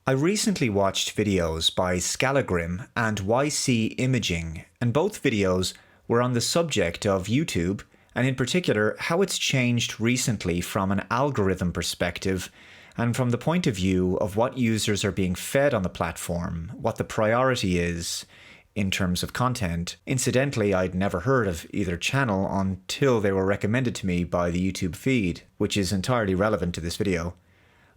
I recently watched videos by Skallagrim and YC Imaging, and both videos were on the subject of YouTube, and in particular how it's changed recently from an algorithm perspective and from the point of view of what users are being fed on the platform, what the priority is in terms of content. Incidentally, I'd never heard of either channel until they were recommended to me by the YouTube feed, which is entirely relevant to this video.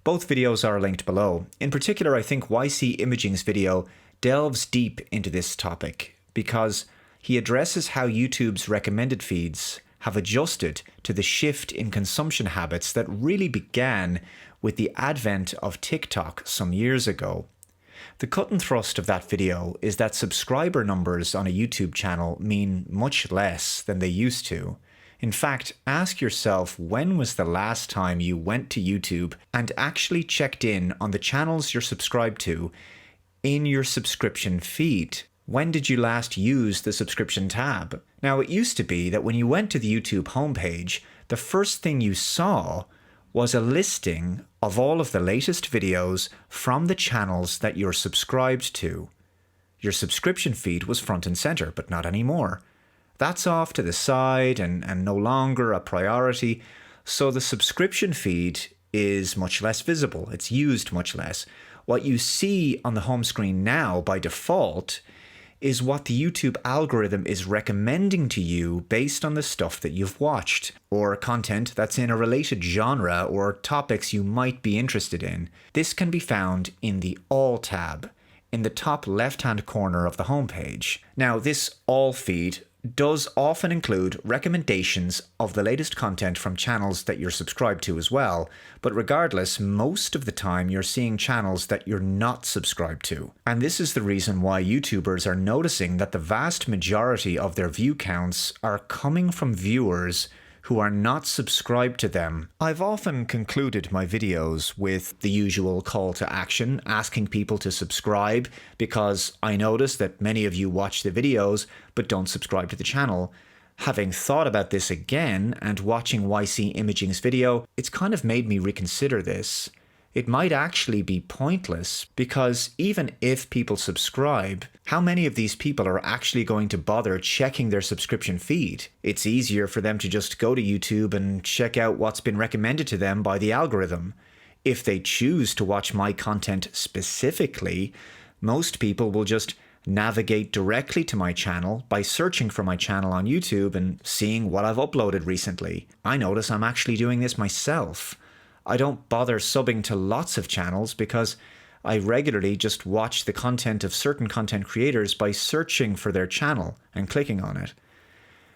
Both videos are linked below. In particular, I think YC Imaging's video delves deep into this topic because he addresses how YouTube's recommended feeds have adjusted to the shift in consumption habits that really began with the advent of TikTok some years ago. The cut and thrust of that video is that subscriber numbers on a YouTube channel mean much less than they used to. In fact, ask yourself, when was the last time you went to YouTube and actually checked in on the channels you're subscribed to in your subscription feed? When did you last use the subscription tab? Now, it used to be that when you went to the YouTube homepage, the first thing you saw was a listing of all of the latest videos from the channels that you're subscribed to. Your subscription feed was front and center, but not anymore. That's off to the side and no longer a priority, so the subscription feed is much less visible. It's used much less. What you see on the home screen now by default is what the YouTube algorithm is recommending to you based on the stuff that you've watched, or content that's in a related genre or topics you might be interested in. This can be found in the All tab in the top left-hand corner of the homepage. Now, this All feed does often include recommendations of the latest content from channels that you're subscribed to as well, but regardless, most of the time you're seeing channels that you're not subscribed to. And this is the reason why YouTubers are noticing that the vast majority of their view counts are coming from viewers who are not subscribed to them. I've often concluded my videos with the usual call to action, asking people to subscribe, because I notice that many of you watch the videos but don't subscribe to the channel. Having thought about this again and watching YC Imaging's video, it's kind of made me reconsider this. It might actually be pointless, because even if people subscribe, how many of these people are actually going to bother checking their subscription feed? It's easier for them to just go to YouTube and check out what's been recommended to them by the algorithm. If they choose to watch my content specifically, most people will just navigate directly to my channel by searching for my channel on YouTube and seeing what I've uploaded recently. I notice I'm actually doing this myself. I don't bother subbing to lots of channels because I regularly just watch the content of certain content creators by searching for their channel and clicking on it.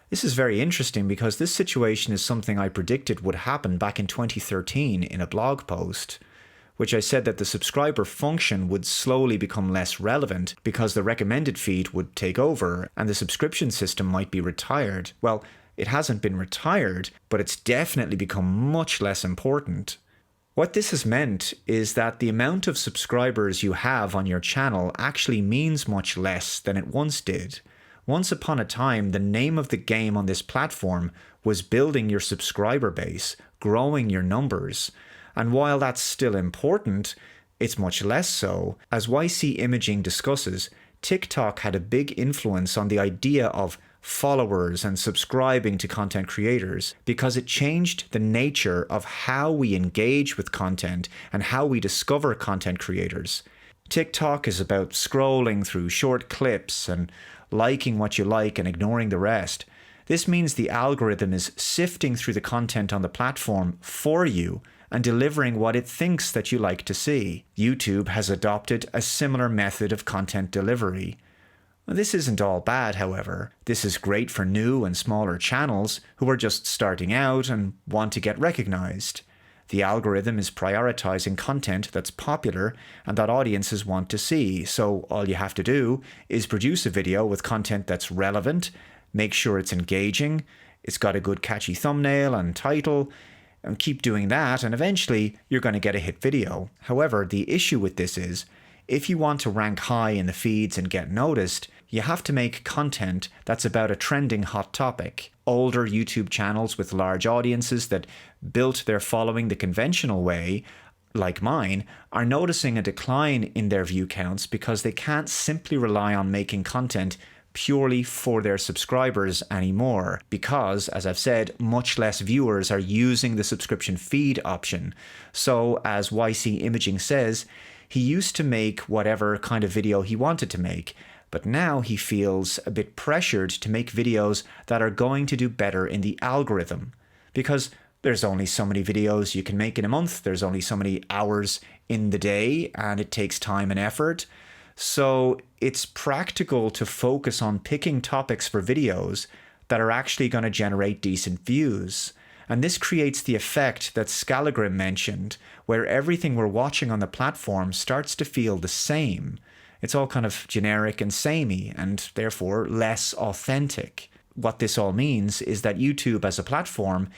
This is very interesting because this situation is something I predicted would happen back in 2013 in a blog post, which I said that the subscriber function would slowly become less relevant because the recommended feed would take over and the subscription system might be retired. Well, it hasn't been retired, but it's definitely become much less important. What this has meant is that the amount of subscribers you have on your channel actually means much less than it once did. Once upon a time, the name of the game on this platform was building your subscriber base, growing your numbers. And while that's still important, it's much less so. As YC Imaging discusses, TikTok had a big influence on the idea of followers and subscribing to content creators because it changed the nature of how we engage with content and how we discover content creators. TikTok is about scrolling through short clips and liking what you like and ignoring the rest. This means the algorithm is sifting through the content on the platform for you and delivering what it thinks that you like to see. YouTube has adopted a similar method of content delivery. This isn't all bad, however. This is great for new and smaller channels who are just starting out and want to get recognized. The algorithm is prioritizing content that's popular and that audiences want to see, so all you have to do is produce a video with content that's relevant, make sure it's engaging, it's got a good catchy thumbnail and title, and keep doing that, and eventually you're going to get a hit video. However, the issue with this is, if you want to rank high in the feeds and get noticed, you have to make content that's about a trending hot topic. Older YouTube channels with large audiences that built their following the conventional way like mine, are noticing a decline in their view counts because they can't simply rely on making content purely for their subscribers anymore, because, as I've said, much less viewers are using the subscription feed option. So, as YC Imaging says, he used to make whatever kind of video he wanted to make, but now he feels a bit pressured to make videos that are going to do better in the algorithm, because there's only so many videos you can make in a month, there's only so many hours in the day, and it takes time and effort. So it's practical to focus on picking topics for videos that are actually going to generate decent views. And this creates the effect that Skallagrim mentioned, where everything we're watching on the platform starts to feel the same. It's all kind of generic and samey, and therefore less authentic. What this all means is that YouTube as a platform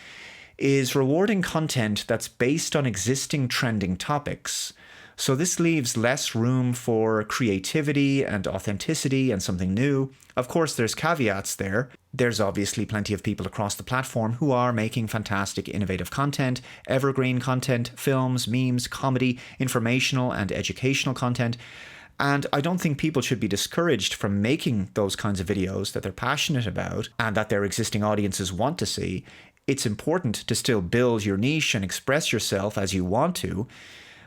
is rewarding content that's based on existing trending topics. So this leaves less room for creativity and authenticity and something new. Of course, there's caveats there. There's obviously plenty of people across the platform who are making fantastic, innovative content, evergreen content, films, memes, comedy, informational and educational content. And I don't think people should be discouraged from making those kinds of videos that they're passionate about and that their existing audiences want to see. It's important to still build your niche and express yourself as you want to.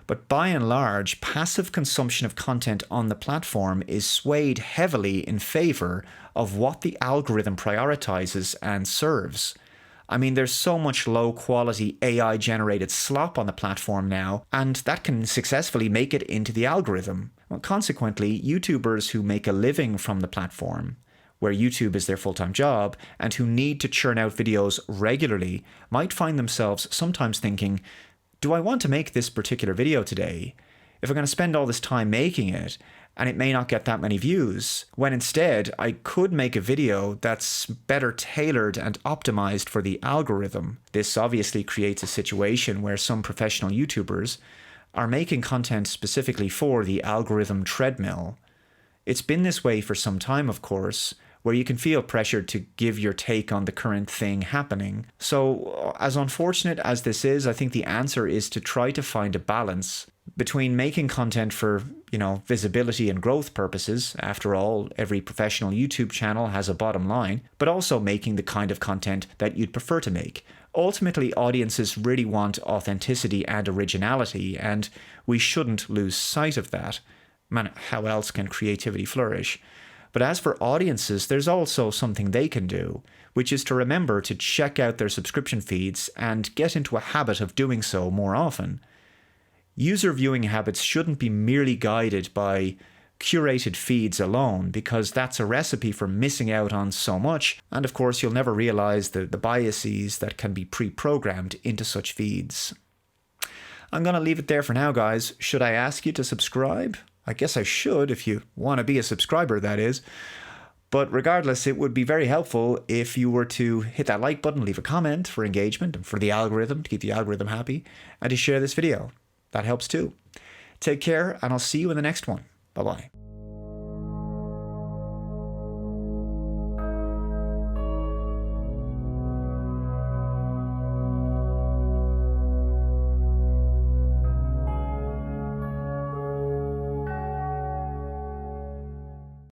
But by and large, passive consumption of content on the platform is swayed heavily in favor of what the algorithm prioritizes and serves. I mean, there's so much low-quality AI-generated slop on the platform now, and that can successfully make it into the algorithm. Well, consequently, YouTubers who make a living from the platform, where YouTube is their full-time job, and who need to churn out videos regularly, might find themselves sometimes thinking, do I want to make this particular video today? If I'm going to spend all this time making it, and it may not get that many views, when instead I could make a video that's better tailored and optimized for the algorithm. This obviously creates a situation where some professional YouTubers are making content specifically for the algorithm treadmill. It's been this way for some time, of course, where you can feel pressured to give your take on the current thing happening. So, as unfortunate as this is, I think the answer is to try to find a balance between making content for, visibility and growth purposes. After all, every professional YouTube channel has a bottom line, but also making the kind of content that you'd prefer to make. Ultimately, audiences really want authenticity and originality, and we shouldn't lose sight of that. Man, how else can creativity flourish? But as for audiences, there's also something they can do, which is to remember to check out their subscription feeds and get into a habit of doing so more often. User viewing habits shouldn't be merely guided by curated feeds alone, because that's a recipe for missing out on so much, and of course you'll never realize the biases that can be pre-programmed into such feeds. I'm going to leave it there for now, guys. Should I ask you to subscribe? I guess I should, if you want to be a subscriber, that is. But regardless, it would be very helpful if you were to hit that like button, leave a comment for engagement and for the algorithm, to keep the algorithm happy, and to share this video. That helps too. Take care, and I'll see you in the next one. Bye-bye.